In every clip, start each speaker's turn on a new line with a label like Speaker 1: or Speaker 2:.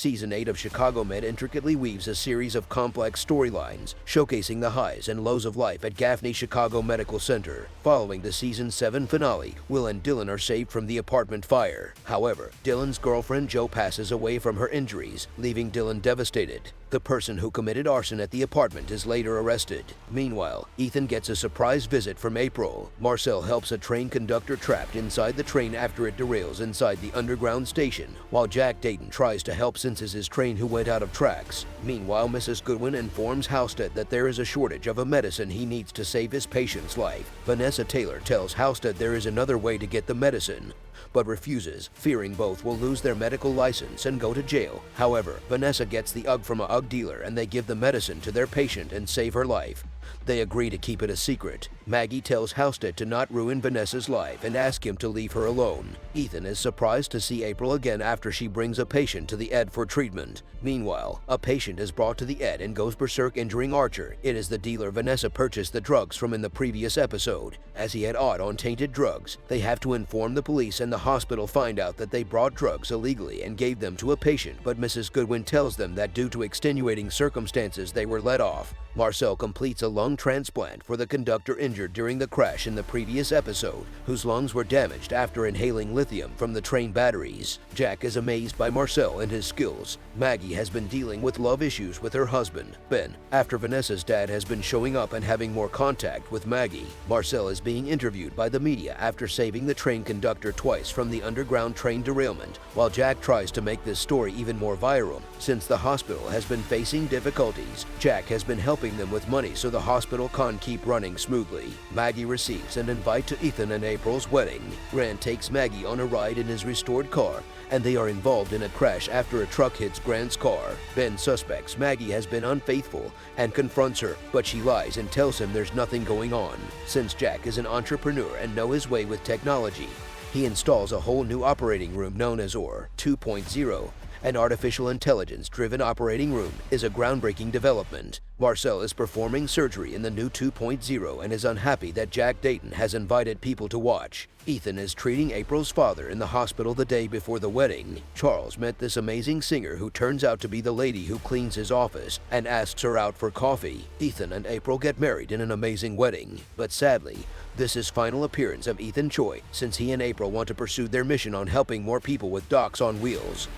Speaker 1: Season 8 of Chicago Med intricately weaves a series of complex storylines, showcasing the highs and lows of life at Gaffney Chicago Medical Center. Following the Season 7 finale, Will and Dylan are saved from the apartment fire. However, Dylan's girlfriend Jo passes away from her injuries, leaving Dylan devastated. The person who committed arson at the apartment is later arrested. Meanwhile, Ethan gets a surprise visit from April. Marcel helps a train conductor trapped inside the train after it derails inside the underground station, while Jack Dayton tries to help since it's his train who went out of tracks. Meanwhile, Mrs. Goodwin informs Halstead that there is a shortage of a medicine he needs to save his patient's life. Vanessa Taylor tells Halstead there is another way to get the medicine, but refuses, fearing both will lose their medical license and go to jail. However, Vanessa gets the UGG from a UGG dealer and they give the medicine to their patient and save her life. They agree to keep it a secret. Maggie tells Halstead to not ruin Vanessa's life and ask him to leave her alone. Ethan is surprised to see April again after she brings a patient to the ED for treatment. Meanwhile, a patient is brought to the ED and goes berserk, injuring Archer. It is the dealer Vanessa purchased the drugs from in the previous episode. As he had odd on tainted drugs, they have to inform the police, and the hospital find out that they brought drugs illegally and gave them to a patient, but Mrs. Goodwin tells them that due to extenuating circumstances they were let off. Marcel completes a lung transplant for the conductor injured during the crash in the previous episode, whose lungs were damaged after inhaling lithium from the train batteries. Jack is amazed by Marcel and his skills. Maggie has been dealing with love issues with her husband, Ben, after Vanessa's dad has been showing up and having more contact with Maggie. Marcel is being interviewed by the media after saving the train conductor twice from the underground train derailment, while Jack tries to make this story even more viral. Since the hospital has been facing difficulties, Jack has been helping them with money so the hospital can keep running smoothly. Maggie receives an invite to Ethan and April's wedding. Grant takes Maggie on a ride in his restored car, and they are involved in a crash after a truck hits Grant's car. Ben suspects Maggie has been unfaithful and confronts her, but she lies and tells him there's nothing going on. Since Jack is an entrepreneur and knows his way with technology, he installs a whole new operating room known as OR 2.0. An artificial intelligence-driven operating room is a groundbreaking development. Marcel is performing surgery in the new 2.0 and is unhappy that Jack Dayton has invited people to watch. Ethan is treating April's father in the hospital the day before the wedding. Charles met this amazing singer who turns out to be the lady who cleans his office and asks her out for coffee. Ethan and April get married in an amazing wedding, but sadly, this is final appearance of Ethan Choi, since he and April want to pursue their mission on helping more people with docks on wheels.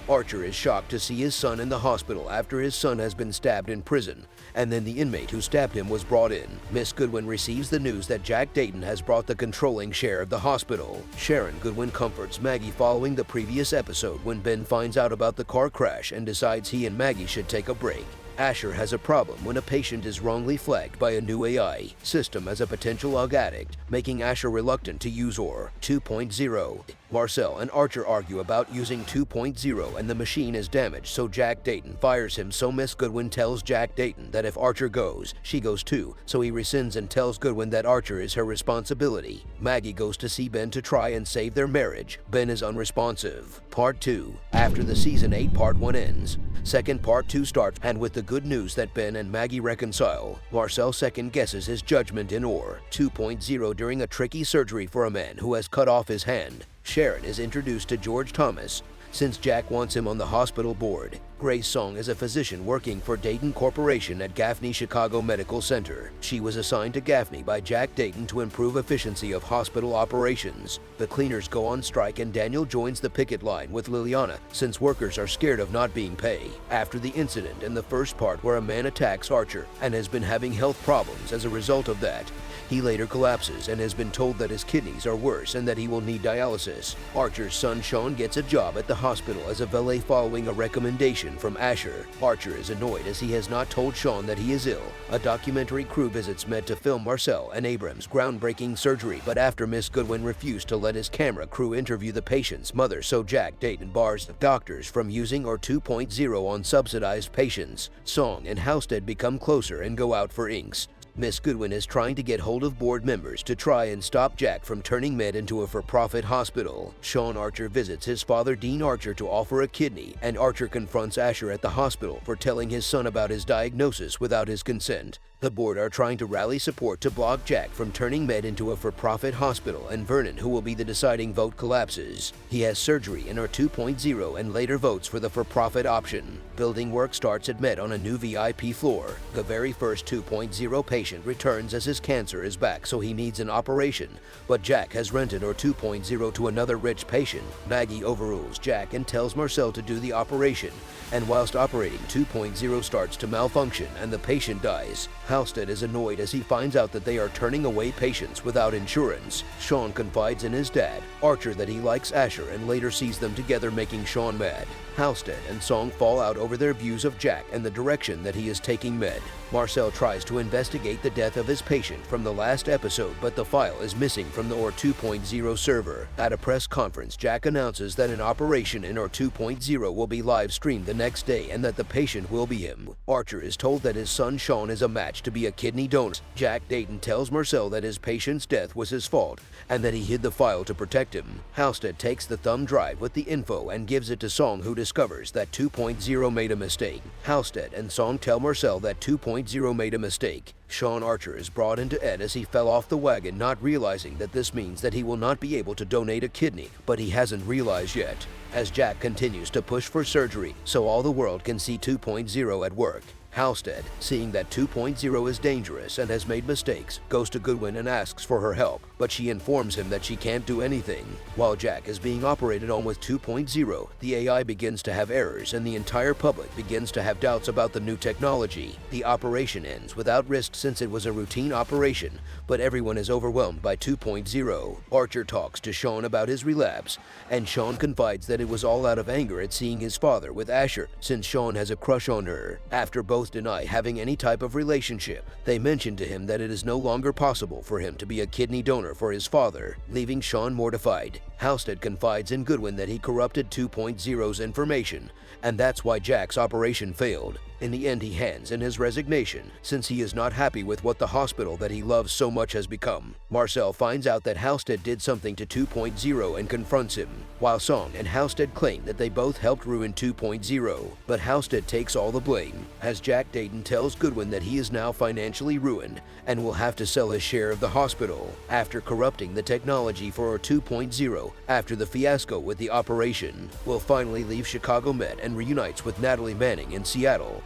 Speaker 1: Archer is shocked to see his son in the hospital after his son has been stabbed in prison, and then the inmate who stabbed him was brought in. Miss Goodwin receives the news that Jack Dayton has brought the controlling share of the hospital. Sharon Goodwin comforts Maggie following the previous episode when Ben finds out about the car crash and decides he and Maggie should take a break. Asher has a problem when a patient is wrongly flagged by a new AI system as a potential UGG addict, making Asher reluctant to use OR 2.0. Marcel and Archer argue about using 2.0 and the machine is damaged, so Jack Dayton fires him, so Miss Goodwin tells Jack Dayton that if Archer goes, she goes too, so he rescinds and tells Goodwin that Archer is her responsibility. Maggie goes to see Ben to try and save their marriage. Ben is unresponsive. Part 2. After the Season 8 Part 1 ends, second Part 2 starts, and with the good news that Ben and Maggie reconcile, Marcel second guesses his judgment in OR 2.0 during a tricky surgery for a man who has cut off his hand. Sharon is introduced to George Thomas, since Jack wants him on the hospital board. Grace Song is a physician working for Dayton Corporation at Gaffney Chicago Medical Center. She was assigned to Gaffney by Jack Dayton to improve efficiency of hospital operations. The cleaners go on strike and Daniel joins the picket line with Liliana, since workers are scared of not being paid. After the incident in the first part where a man attacks Archer and has been having health problems as a result of that, he later collapses and has been told that his kidneys are worse and that he will need dialysis. Archer's son Sean gets a job at the hospital as a valet following a recommendation from Asher. Archer is annoyed as he has not told Sean that he is ill. A documentary crew visits Med to film Marcel and Abrams' groundbreaking surgery, but after Miss Goodwin refused to let his camera crew interview the patient's mother, so Jack Dayton bars the doctors from using OR 2.0 on subsidized patients. Song and Halstead become closer and go out for inks. Miss Goodwin is trying to get hold of board members to try and stop Jack from turning Med into a for-profit hospital. Sean Archer visits his father Dean Archer to offer a kidney, and Archer confronts Asher at the hospital for telling his son about his diagnosis without his consent. The board are trying to rally support to block Jack from turning Med into a for-profit hospital, and Vernon, who will be the deciding vote, collapses. He has surgery in our 2.0 and later votes for the for-profit option. Building work starts at Med on a new VIP floor. The very first 2.0 patient returns as his cancer is back, so he needs an operation. But Jack has rented our 2.0 to another rich patient. Maggie overrules Jack and tells Marcel to do the operation, and whilst operating, 2.0 starts to malfunction and the patient dies. Halstead is annoyed as he finds out that they are turning away patients without insurance. Sean confides in his dad, Archer, that he likes Asher and later sees them together, making Sean mad. Halstead and Song fall out over their views of Jack and the direction that he is taking Med. Marcel tries to investigate the death of his patient from the last episode, but the file is missing from the OR 2.0 server. At a press conference, Jack announces that an operation in OR 2.0 will be live streamed the next day and that the patient will be him. Archer is told that his son Sean is a match to be a kidney donor. Jack Dayton tells Marcel that his patient's death was his fault and that he hid the file to protect him. Halstead takes the thumb drive with the info and gives it to Song, who discovers that 2.0 made a mistake. Halstead and Song tell Marcel that 2.0 made a mistake. Sean Archer is brought into Ed as he fell off the wagon, not realizing that this means that he will not be able to donate a kidney, but he hasn't realized yet. As Jack continues to push for surgery so all the world can see 2.0 at work, Halstead, seeing that 2.0 is dangerous and has made mistakes, goes to Goodwin and asks for her help, but she informs him that she can't do anything. While Jack is being operated on with 2.0, the AI begins to have errors and the entire public begins to have doubts about the new technology. The operation ends without risk since it was a routine operation, but everyone is overwhelmed by 2.0. Archer talks to Sean about his relapse, and Sean confides that it was all out of anger at seeing his father with Asher, since Sean has a crush on her. After both deny having any type of relationship, they mention to him that it is no longer possible for him to be a kidney donor for his father, leaving Sean mortified. Halstead confides in Goodwin that he corrupted 2.0's information, and that's why Jack's operation failed. In the end, he hands in his resignation, since he is not happy with what the hospital that he loves so much has become. Marcel finds out that Halstead did something to 2.0 and confronts him, while Song and Halstead claim that they both helped ruin 2.0, but Halstead takes all the blame, as Jack Dayton tells Goodwin that he is now financially ruined and will have to sell his share of the hospital after corrupting the technology for our 2.0 after the fiasco with the operation. Will finally leave Chicago Med and reunites with Natalie Manning in Seattle.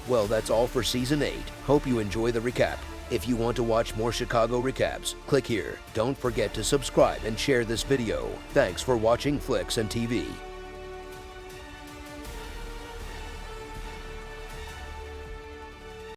Speaker 1: Well, that's all for Season 8. Hope you enjoy the recap. If you want to watch more Chicago recaps, click here. Don't forget to subscribe and share this video. Thanks for watching Flicks and TV.